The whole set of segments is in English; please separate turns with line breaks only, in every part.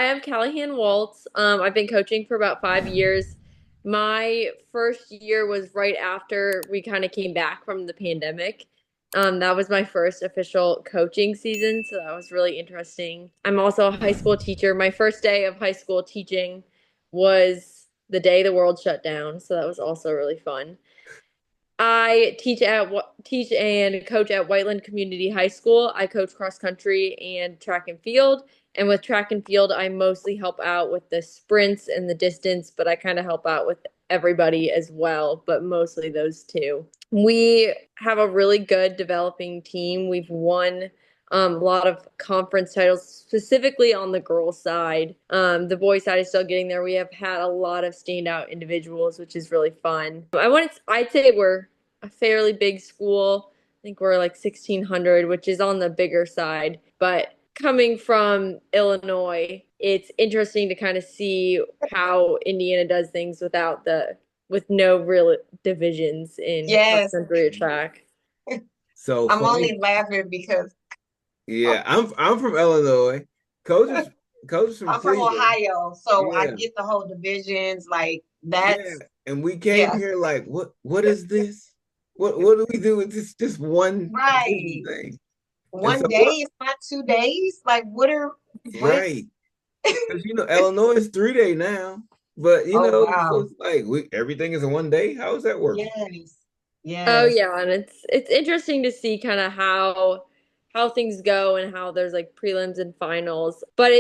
Hi, I'm Callahan Walts. I've been coaching for about 5 years. My first year was right after we kind of came back from the pandemic. That was my first official coaching season, so that was really interesting. I'm also a high school teacher. My first day of high school teaching was the day the world shut down, so that was also really fun. I teach and coach at Whiteland Community High School. I coach cross country and track and field. And with track and field, I mostly help out with the sprints and the distance, but I kind of help out with everybody as well, but mostly those two. We have a really good developing team. We've won a lot of conference titles, specifically on the girls' side. The boys' side is still getting there. We have had a lot of standout individuals, which is really fun. I'd say we're a fairly big school. I think we're like 1,600, which is on the bigger side. But coming from Illinois, it's interesting to kind of see how Indiana does things with no real divisions in cross
Yes,
country or track.
So
I'm
funny.
only laughing because
Yeah, I'm from Illinois. Coaches coaches from
I'm from
Cleveland.
Ohio, so I
Yeah,
get the whole divisions. Like
yeah.
that's
And we came
yeah,
here like, what is this? What do we do with this just one division
right.
thing? And so
One day
what
is not 2 days. Like what is?
right. Because Illinois is 3 day now. But
Oh
so
wow,
it's like everything is in one day. How does that work?
yes,
Oh
yes.
yeah, and it's interesting to see kind of how things go and how there's like prelims and finals. But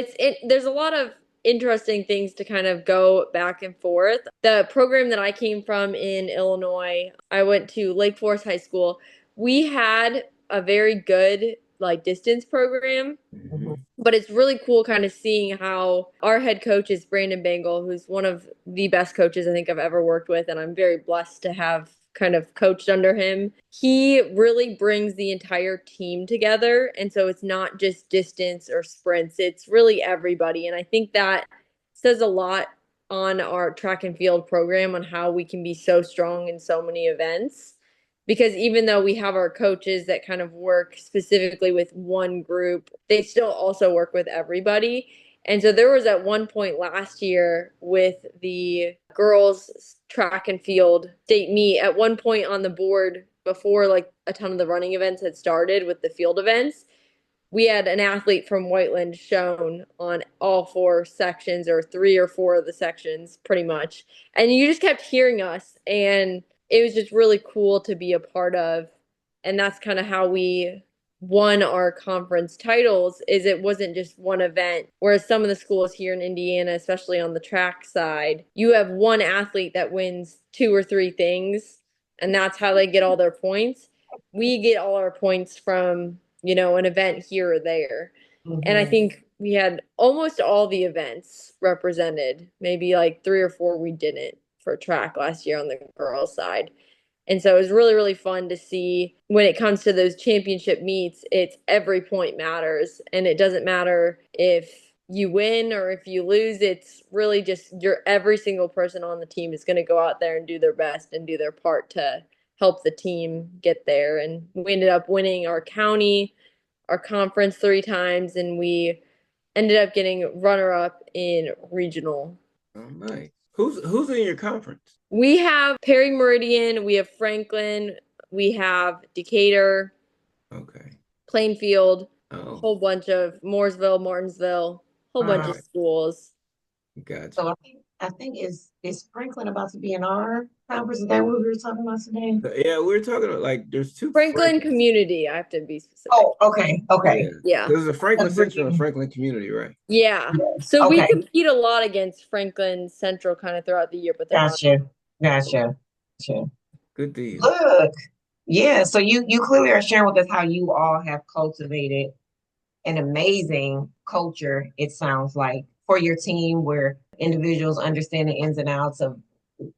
there's a lot of interesting things to kind of go back and forth. The program that I came from in Illinois, I went to Lake Forest High School. We had a very good like distance program,
Mhm.
but it's really cool kind of seeing how our head coach is Brandon Bangle, who's one of the best coaches I think I've ever worked with, and I'm very blessed to have kind of coached under him. He really brings the entire team together, and so it's not just distance or sprints, it's really everybody. And I think that says a lot on our track and field program on how we can be so strong in so many events because even though we have our coaches that kind of work specifically with one group, they still also work with everybody. And so there was at one point last year with the girls track and field state meet, at one point on the board before like a ton of the running events had started with the field events, we had an athlete from Whiteland shown on all four sections or three or four of the sections pretty much. And you just kept hearing us and it was just really cool to be a part of. And that's kind of how we won our conference titles is it wasn't just one event, whereas some of the schools here in Indiana, especially on the track side, you have one athlete that wins two or three things and that's how they get all their points. We get all our points from an event here or there. And I
Mhm.
think we had almost all the events represented, maybe like three or four we didn't for track last year on the girls' side. And so it was really, really fun to see when it comes to those championship meets, it's every point matters. And it doesn't matter if you win or if you lose, it's really just every single person on the team is going to go out there and do their best and do their part to help the team get there. And we ended up winning our county, our conference three times, and we ended up getting runner up in regional.
Oh, nice. Who's in your conference?
We have Perry Meridian, we have Franklin, we have Decatur,
Okay.
Plainfield, a
Oh,
whole bunch of Mooresville, Martinsville, whole bunch of
Wow.
schools.
gotcha.
So I think is Franklin about to be in our conference? Is that what we were talking about today?
So, yeah, we are talking about like there's two
Franklin
Franklins.
Community, I have to be specific.
Oh, okay,
Yeah.
okay.
Yeah.
There's a Franklin
That's
Central and
Virginia.
Franklin Community, right?
Yeah.
Yes.
So we
Okay,
compete a lot against Franklin Central kind of throughout the year, but they're not.
gotcha, gotcha.
Good deal.
Look, yeah. So you clearly are sharing with us how you all have cultivated an amazing culture, it sounds like, for your team where individuals understand the ins and outs of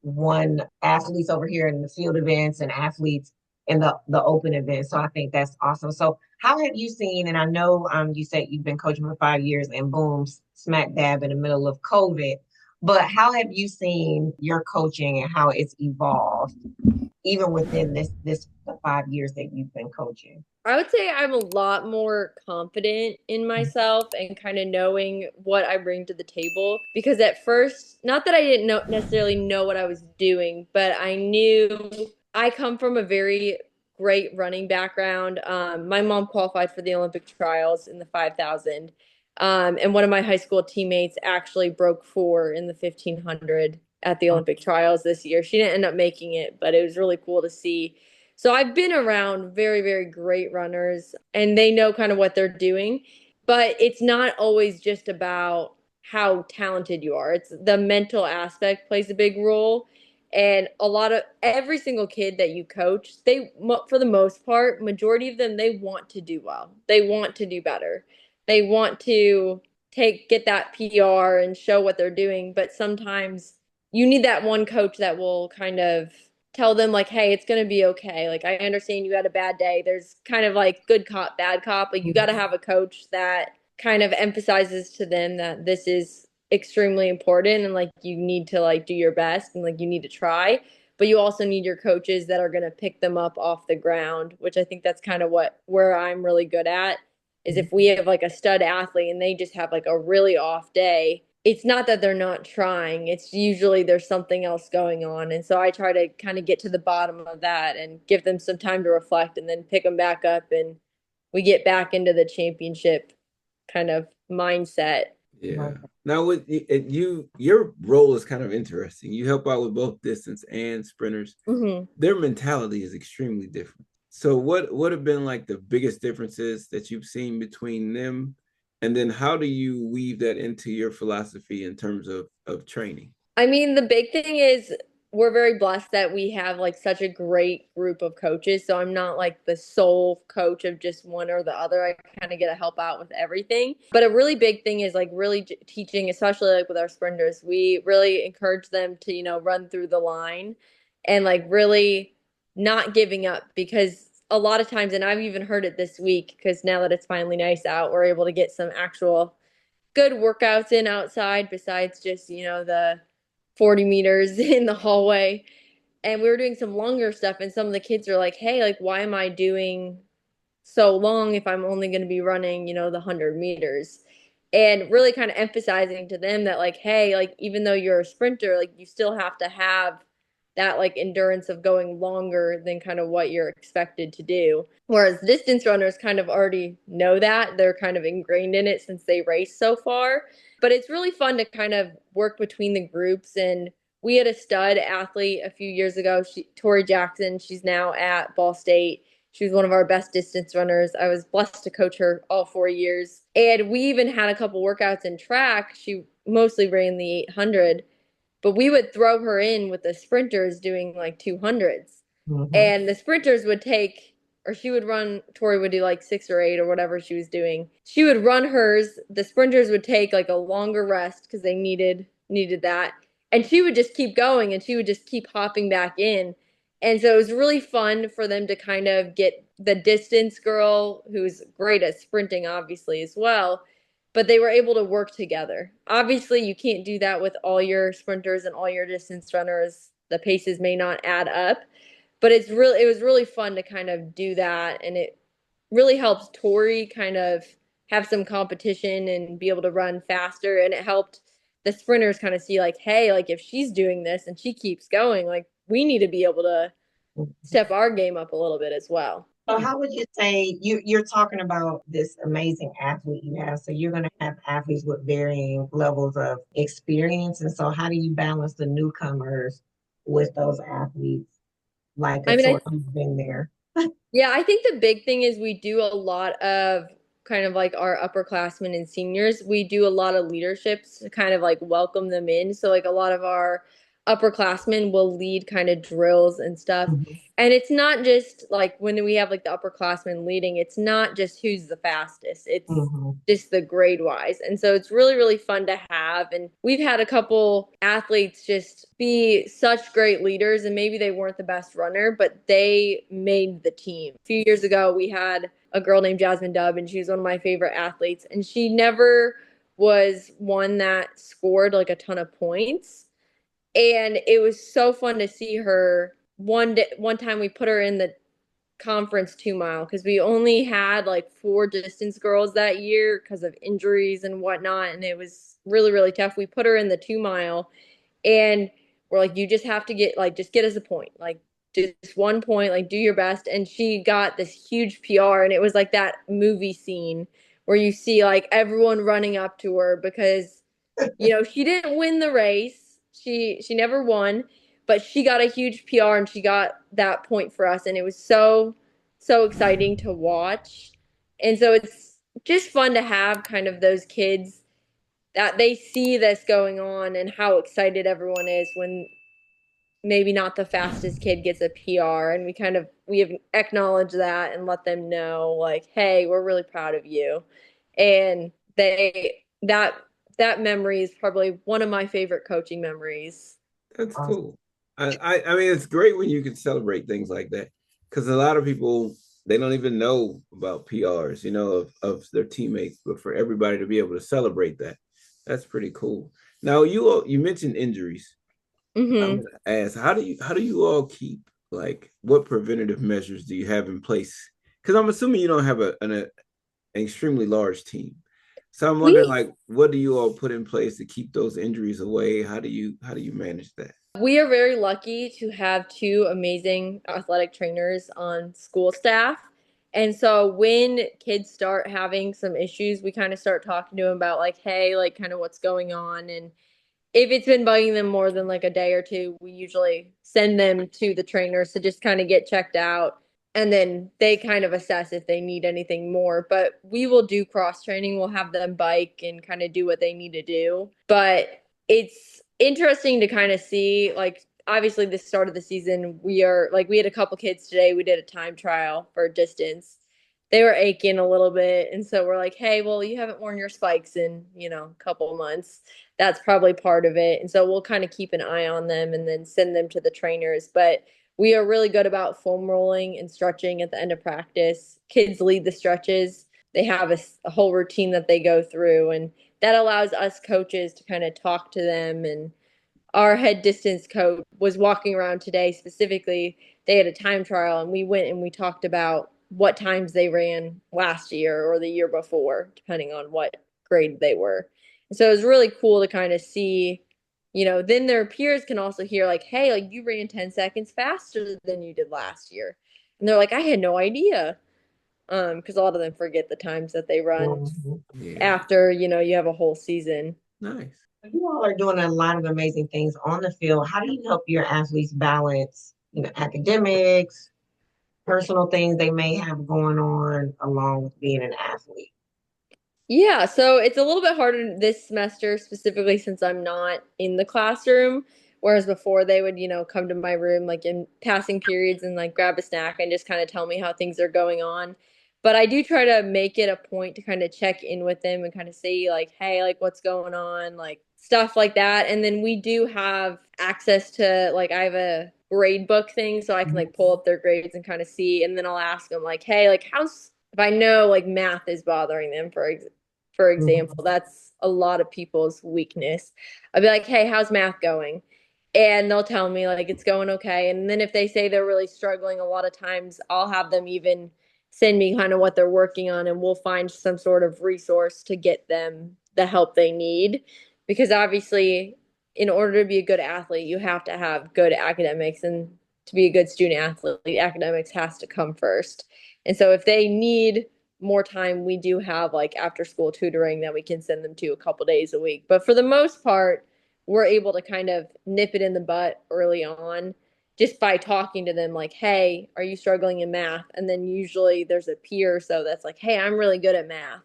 one athletes over here in the field events and athletes in the open events. So I think that's awesome. So how have you seen, and I know you said you've been coaching for 5 years and boom, smack dab in the middle of COVID, but how have you seen your coaching and how it's evolved? even within this the 5 years that you've been coaching?
I would say I'm a lot more confident in myself and kind of knowing what I bring to the table. Because at first, not that I didn't necessarily know what I was doing, but I knew I come from a very great running background. My mom qualified for the Olympic trials in the 5,000. And one of my high school teammates actually broke four in the 1,500 at the Olympic trials this year. She didn't end up making it, but it was really cool to see. So I've been around very, very great runners and they know kind of what they're doing, but it's not always just about how talented you are. It's the mental aspect plays a big role. And a lot of every single kid that you coach, they, for the most part, majority of them, they want to do well. They want to do better. They want to get that PR and show what they're doing. But sometimes you need that one coach that will kind of tell them like, hey, it's gonna be okay. Like I understand you had a bad day. There's kind of like good cop, bad cop. Like you gotta have a coach that kind of emphasizes to them that this is extremely important and like you need to like do your best and like you need to try. But you also need your coaches that are gonna pick them up off the ground, which I think that's kind of where I'm really good at is if we have like a stud athlete and they just have like a really off day, it's not that they're not trying. It's usually there's something else going on. And so I try to kind of get to the bottom of that and give them some time to reflect and then pick them back up and we get back into the championship kind of mindset.
Yeah. Now, with your role is kind of interesting. You help out with both distance and sprinters.
Hmm.
Their mentality is extremely different. So, what have been like the biggest differences that you've seen between them, and then how do you weave that into your philosophy in terms of training?
I mean, the big thing is we're very blessed that we have like such a great group of coaches. So I'm not like the sole coach of just one or the other. I kind of get to help out with everything. But a really big thing is like really teaching, especially like with our sprinters, we really encourage them to, run through the line and like really not giving up because a lot of times, and I've even heard it this week because now that it's finally nice out, we're able to get some actual good workouts in outside besides just, the 40 meters in the hallway. And we were doing some longer stuff, and some of the kids are like, hey, like, why am I doing so long if I'm only going to be running, the 100 meters? And really kind of emphasizing to them that, like, hey, like, even though you're a sprinter, like, you still have to have that, like, endurance of going longer than kind of what you're expected to do. Whereas distance runners kind of already know that. They're kind of ingrained in it since they race so far. But it's really fun to kind of work between the groups. And we had a stud athlete a few years ago, Tori Jackson. She's now at Ball State. She was one of our best distance runners. I was blessed to coach her all 4 years. And we even had a couple workouts in track. She mostly ran the 800, but we would throw her in with the sprinters doing like 200s.
Mm-hmm.
And the sprinters would take, or she would run, Tori would do like 6 or 8 or whatever she was doing. She would run hers. The sprinters would take like a longer rest because they needed that. And she would just keep going and she would just keep hopping back in. And so it was really fun for them to kind of get the distance girl who's great at sprinting, obviously, as well, but they were able to work together. Obviously, you can't do that with all your sprinters and all your distance runners. The paces may not add up, but it was really fun to kind of do that, and it really helps Tori kind of have some competition and be able to run faster, and it helped the sprinters kind of see like, hey, like if she's doing this and she keeps going, like we need to be able to step our game up a little bit as well.
So how would you say you're talking about this amazing athlete you have? So you're going to have athletes with varying levels of experience. And so how do you balance the newcomers with those athletes like
I
a
mean,
Tori who's been there?
yeah, I think the big thing is we do a lot of kind of like our upperclassmen and seniors. We do a lot of leaderships to kind of like welcome them in. So like a lot of our upperclassmen will lead kind of drills and stuff.
Mhm,
And it's not just like when we have like the upperclassmen leading, it's not just who's the fastest. It's
mhm,
just the grade wise. And so it's really, really fun to have. And we've had a couple athletes just be such great leaders, and maybe they weren't the best runner, but they made the team. A few years ago, we had a girl named Jasmine Dubb, and she was one of my favorite athletes. And she never was one that scored like a ton of points. And it was so fun to see her one time we put her in the conference 2 mile because we only had like 4 distance girls that year because of injuries and whatnot, and it was really really tough. We put her in the 2 mile, and we're like, you just have to get like just get us a point, like just 1 point, like do your best. And she got this huge PR, and it was like that movie scene where you see like everyone running up to her because she didn't win the race. She never won, but she got a huge PR and she got that point for us, and it was so exciting to watch. And so it's just fun to have kind of those kids that they see this going on and how excited everyone is when maybe not the fastest kid gets a PR, and we have acknowledged that and let them know like, hey, we're really proud of you. And they that memory is probably one of my favorite coaching memories.
That's cool. I mean, it's great when you can celebrate things like that because a lot of people they don't even know about PRs, of their teammates. But for everybody to be able to celebrate that, that's pretty cool. Now, you mentioned injuries. I'm
Mm-hmm.
gonna ask, how do you all keep like what preventative measures do you have in place? Because I'm assuming you don't have an extremely large team. So I'm wondering,
We
like, what do you all put in place to keep those injuries away? How do you manage that?
We are very lucky to have 2 amazing athletic trainers on school staff. And so when kids start having some issues, we kind of start talking to them about like, hey, like kind of what's going on. And if it's been bugging them more than like a day or two, we usually send them to the trainers to just kind of get checked out. And then they kind of assess if they need anything more. But we will do cross training. We'll have them bike and kind of do what they need to do. But it's interesting to kind of see, like, obviously, the start of the season, we had a couple kids today. We did a time trial for distance. They were aching a little bit. And so we're like, hey, well, you haven't worn your spikes in, a couple of months. That's probably part of it. And so we'll kind of keep an eye on them and then send them to the trainers. But we are really good about foam rolling and stretching at the end of practice. Kids lead the stretches. They have a whole routine that they go through, and that allows us coaches to kind of talk to them. And our head distance coach was walking around today specifically. They had a time trial, and we went and we talked about what times they ran last year or the year before, depending on what grade they were. And so it was really cool to kind of see, then their peers can also hear, like, hey, like you ran 10 seconds faster than you did last year. And they're like, I had no idea. Because a lot of them forget the times that they run
Mhm.
Yeah,
after, you have a whole season.
nice.
You all are doing a lot of amazing things on the field. How do you help your athletes balance, academics, personal things they may have going on along with being an athlete?
Yeah, so it's a little bit harder this semester, specifically since I'm not in the classroom. Whereas before they would, come to my room like in passing periods and like grab a snack and just kind of tell me how things are going on. But I do try to make it a point to kind of check in with them and kind of see like, hey, like what's going on, like stuff like that. And then we do have access to like I have a grade book thing so I can like pull up their grades and kind of see. And then I'll ask them like, hey, like how's if I know like math is bothering them for example,
Mhm.
that's a lot of people's weakness. I'll be like, hey, how's math going? And they'll tell me like it's going okay. And then if they say they're really struggling, a lot of times I'll have them even send me kind of what they're working on, and we'll find some sort of resource to get them the help they need. Because obviously, in order to be a good athlete, you have to have good academics. And to be a good student athlete, academics has to come first. And so if they need more time, we do have like after school tutoring that we can send them to a couple days a week. But for the most part, we're able to kind of nip it in the butt early on just by talking to them like, hey, are you struggling in math? And then usually there's a peer so that's like, hey, I'm really good at math.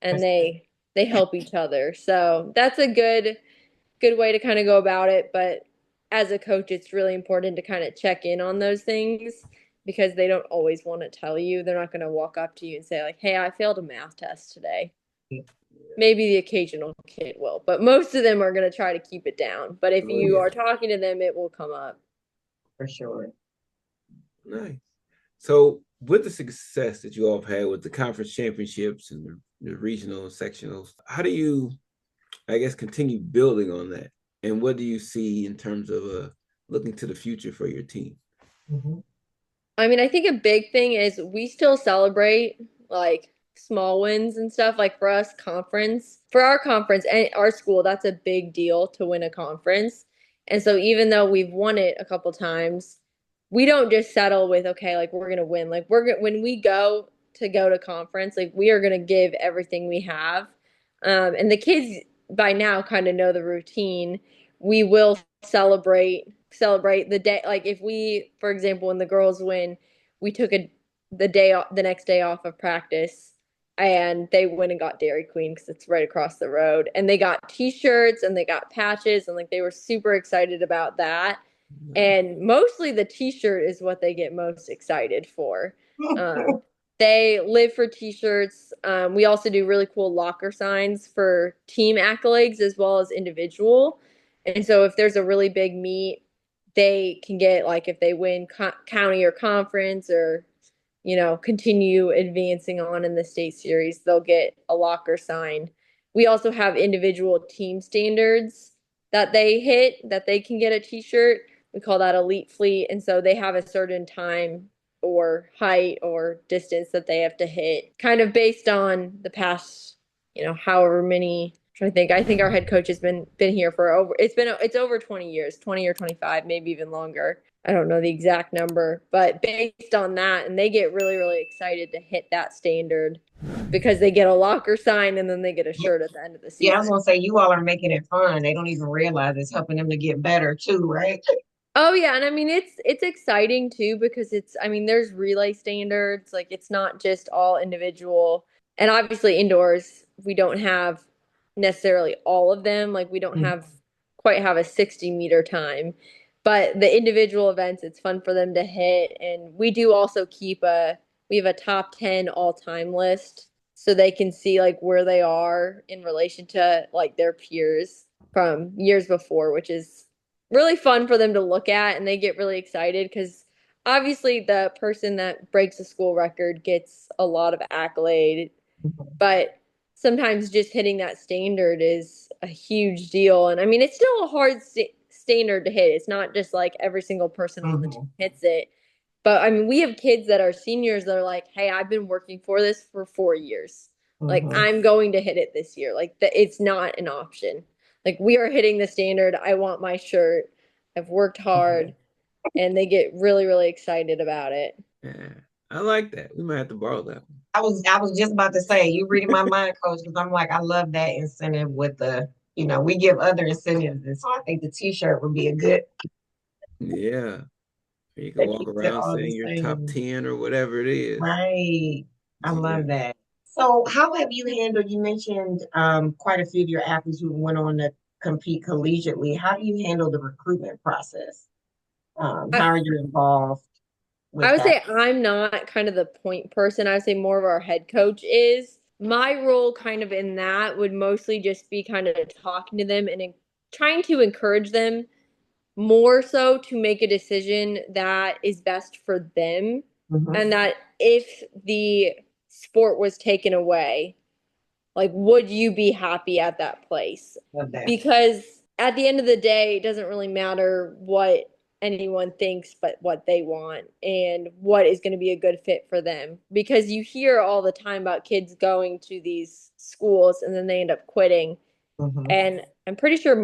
And they help each other. So that's a good way to kind of go about it. But as a coach, it's really important to kind of check in on those things because they don't always want to tell you. They're not going to walk up to you and say, like, hey, I failed a math test today. Maybe the occasional kid will, but most of them are going to try to keep it down. But if
Oh
you
yeah,
are talking to them, it will come up.
For sure.
nice. So with the success that you all have had with the conference championships and the regional sectionals, how do you, I guess, continue building on that? And what do you see in terms of looking to the future for your team?
Mhm.
I mean, I think a big thing is we still celebrate like small wins and stuff. Like for us, conference, for our conference and our school, that's a big deal to win a conference. And so even though we've won it a couple times, we don't just settle with, okay, like we're gonna win. Like when we go to conference, like we are gonna give everything we have. And the kids by now kind of know the routine. We will celebrate the day. Like if we, for example, when the girls win, we took the next day off of practice, and they went and got Dairy Queen because it's right across the road, and they got T-shirts and they got patches, and like they were super excited about that. And mostly the T-shirt is what they get most excited for. Um, they live for T-shirts. We also do really cool locker signs for team accolades as well as individual. And so if there's a really big meet, they can get like if they win county or conference or continue advancing on in the state series, they'll get a locker sign. We also have individual team standards that they hit that they can get a t-shirt. We call that elite fleet. And so they have a certain time or height or distance that they have to hit, kind of based on the past, however many. I'm trying to think. I think our head coach has been here for it's over 20 years, 20 or 25, maybe even longer. I don't know the exact number, but based on that, and they get really, really excited to hit that standard because they get a locker sign and then they get a shirt at the end of the
Yeah, I was
season.
gonna say you all are making it fun. They don't even realize it's helping them to get better too, right?
Oh yeah, and I mean it's exciting too because I mean there's relay standards, like it's not just all individual. And obviously indoors we don't have necessarily all of them, like we don't
Mhm.
have quite have a 60-meter time. But the individual events it's fun for them to hit, and we do also we have a top 10 all-time list so they can see like where they are in relation to like their peers from years before, which is really fun for them to look at, and they get really excited because obviously the person that breaks the school record gets a lot of accolade, but sometimes just hitting that standard is a huge deal. And I mean, it's still a hard standard to hit. It's not just like every single person on the team
Mhm.
hits it. But I mean, we have kids that are seniors that are like, "Hey, I've been working for this for 4 years. Like,
Mhm.
I'm going to hit it this year. Like, it's not an option. Like, we are hitting the standard. I want my shirt. I've worked hard." And they get really, really excited about it.
Yeah, I like that. We might have to borrow that
I was just about to say you reading my mind, coach, because I'm like, I love that incentive with we give other incentives, and so I think the T-shirt would be a good
one. Yeah, you can
that
walk
keeps it
around
all the
saying you're top
same.
10 or whatever it is.
Right. I
Yeah.
love that. So, how have you handled? You mentioned quite a few of your athletes who went on to compete collegiately. How do you handle the recruitment process?
I,
How are you involved
I
with
would
that?
say I'm not kind of the point person. I would say more of our head coach is. My role kind of in that would mostly just be kind of talking to them and trying to encourage them more so to make a decision that is best for them.
Hmm.
And that if the sport was taken away, like, would you be happy at that place?
Love that.
Because at the end of the day, it doesn't really matter what anyone thinks, but what they want and what is going to be a good fit for them. Because you hear all the time about kids going to these schools and then they end up quitting.
Hmm.
And I'm pretty sure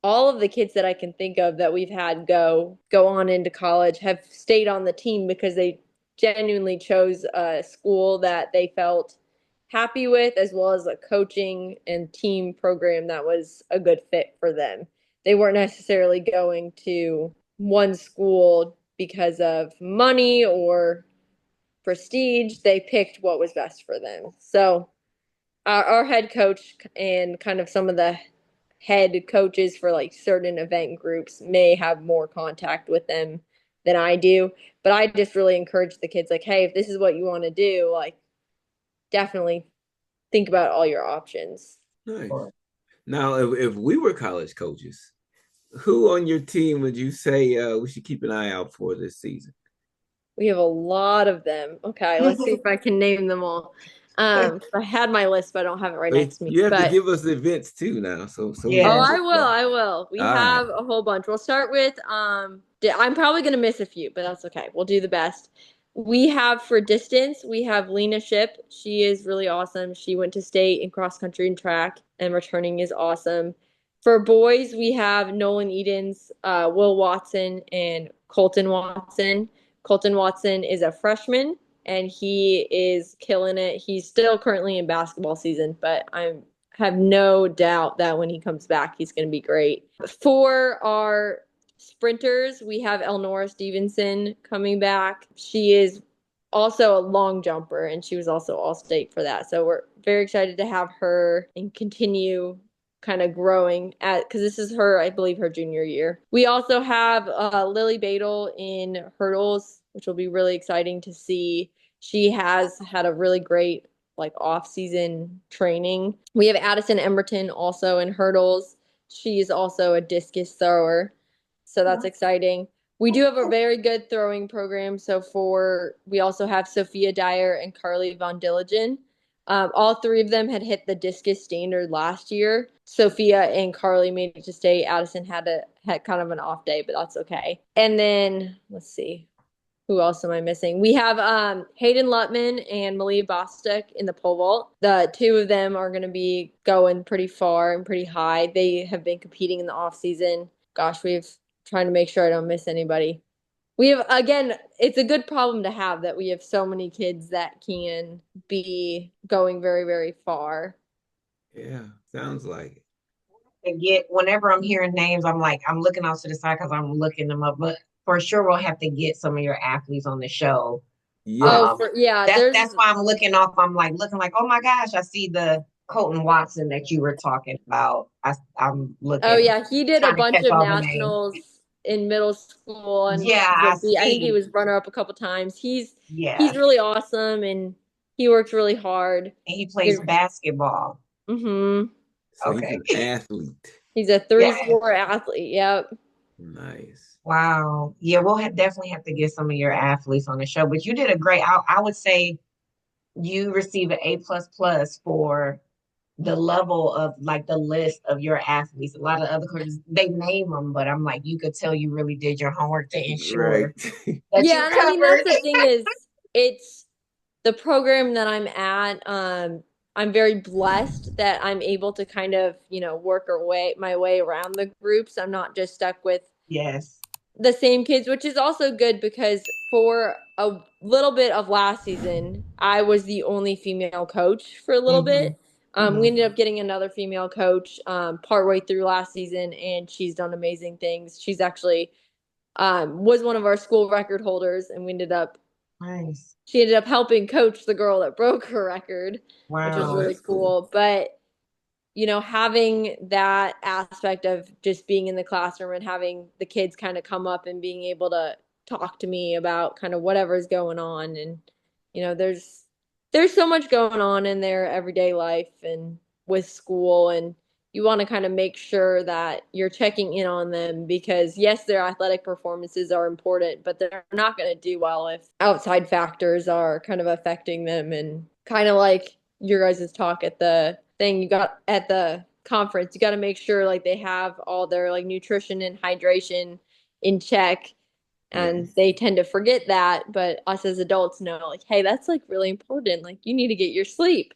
all of the kids that I can think of that we've had go on into college have stayed on the team because they genuinely chose a school that they felt happy with as well as a coaching and team program that was a good fit for them. They weren't necessarily going to one school because of money or prestige. They picked what was best for them. So our head coach and kind of some of the head coaches for like certain event groups may have more contact with them than I do. But I just really encourage the kids, like, hey, if this is what you want to do, like, definitely think about all your options.
Nice. Now, if we were college coaches, who on your team would you say we should keep an eye out for this season?
We have a lot of them. Okay, let's see if I can name them all. I had my list, but I don't have it right
But
next to me.
you have to
But
give us the events too now, so we
oh,
know
Yes.
what.
I will. I will. We
All right.
have a whole bunch. We'll start with I'm probably gonna miss a few, but that's okay. We'll do the best. We have for distance, we have Lena Ship. She is really awesome. She went to state in cross country and track, and returning is awesome. For boys, we have Nolan Edens, Will Watson, and Colton Watson. Colton Watson is a freshman and he is killing it. He's still currently in basketball season, but I'm have no doubt that when he comes back, he's going to be great. For our sprinters, we have Elnora Stevenson coming back. She is also a long jumper, and she was also all state for that. So we're very excited to have her and continue kind of growing at because this is her, I believe, her junior year. We also have Lily Badel in hurdles, which will be really exciting to see. She has had a really great like off-season training. We have Addison Emberton also in hurdles. She's also a discus thrower, so that's exciting. We do have a very good throwing program. So we also have Sophia Dyer and Carly Von Dilligen. All three of them had hit the discus standard last year. Sophia and Carly made it to state. Addison had kind of an off day, but that's okay. And then let's see. Who else am I missing? We have Hayden Lutman and Malia Bostic in the pole vault. The two of them are going to be going pretty far and pretty high. They have been competing in the off season. Gosh, we've trying to make sure I don't miss anybody. We have again, it's a good problem to have that we have so many kids that can be going very, very far.
Yeah, sounds like it.
And get whenever I'm hearing names, I'm like, I'm looking off to the side because I'm looking them up. But for sure, we'll have to get some of your athletes on the show.
Oh,
Yes.
yeah,
That's why I'm looking off. I'm like looking like, oh my gosh, I see the Colton Watson that you were talking about. I'm
oh
looking,
yeah, he did a
trying to
bunch
catch
of
all the names.
nationals in middle school and
Yeah, I
I think he
see.
was runner up a couple times.
Yeah,
He's really awesome and he works really hard.
and he plays basketball.
Mm-hmm.
So he's
Okay.
an athlete.
He's a
Yeah.
three-sport athlete. Yep.
Nice.
Wow. Yeah, we'll definitely have to get some of your athletes on the show. But you did a great. I would say you receive an A++ for the level of like the list of your athletes. A lot of other coaches they name them, but I'm like, you could tell you really did your homework to
Right.
ensure that
Yeah,
you
and I mean that's
covered.
the thing is it's the program that I'm at. I'm very blessed that I'm able to kind of, work my way around the groups. I'm not just stuck with
Yes.
the same kids, which is also good because for a little bit of last season, I was the only female coach for a little
Mm-hmm.
bit. We
Mm-hmm.
ended up getting another female coach partway through last season, and she's done amazing things. She's actually was one of our school record holders, and
Nice.
she ended up helping coach the girl that broke her record, which was
Oh,
Wow.
really
that's cool.
cool. But having that aspect of just being in the classroom and having the kids kind of come up and being able to talk to me about kind of whatever's going on. And, there's so much going on in their everyday life and with school. And you want to kind of make sure that you're checking in on them because, yes, their athletic performances are important, but they're not going to do well if outside factors are kind of affecting them. And kind of like your guys' talk at the thing you got at the conference, you got to make sure like they have all their like nutrition and hydration in check, and
Yes.
they tend to forget that, but us as adults know like, hey, that's like really important, like you need to get your sleep,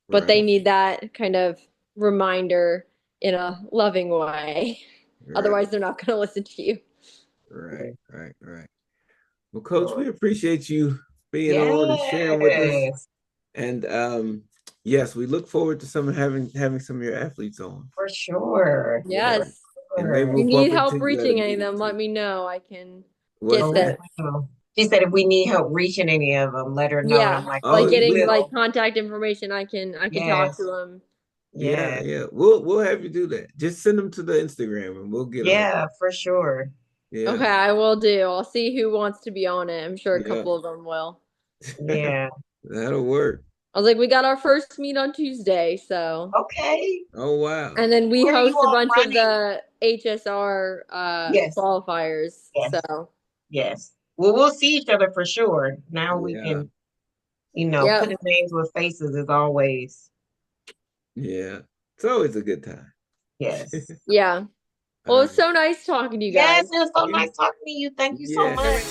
but they
Right.
need that kind of reminder in a loving way.
Right.
Otherwise they're not going to listen to you.
Right. Right. Right. Well, Coach, we appreciate you being on and sharing with us.
Yes,
And yes, we look forward to having some of your athletes on.
for sure. For
Yeah.
Yes.
And maybe
sure.
If you
we'll
need
bump into
help
you at a
reaching any of
meeting
them, let
too.
me know. I can
What's
get
Oh,
them.
that?
wow. She said if we need help reaching any of them, let her know. And I'm
Yeah,
like, oh,
like
Oh,
we
getting
we
like
will.
contact information. I can talk to
Yes.
them.
yeah,
Yes.
yeah. We'll have you do that. Just send them to the Instagram and we'll get them.
Yeah, for sure.
Yeah.
Okay, I will do. I'll see who wants to be on it. I'm sure a
Yeah.
couple of them will.
Yeah.
That'll work.
I was like, we got our first meet on Tuesday, so.
Okay.
Oh wow.
And then we
Where are you
host a
all
bunch of
running?
the HSR
Yes.
qualifiers.
Yes.
So,
Yes. Well, we'll see each other for sure. Now we
Yeah.
can
Yep.
Putting names with faces is always,
Yeah. It's always a good time.
yes.
Yeah. Well,
All
it's
right.
so nice talking to you
Yes,
guys.
it was so
You,
nice talking to you. Thank you so
yeah.
much.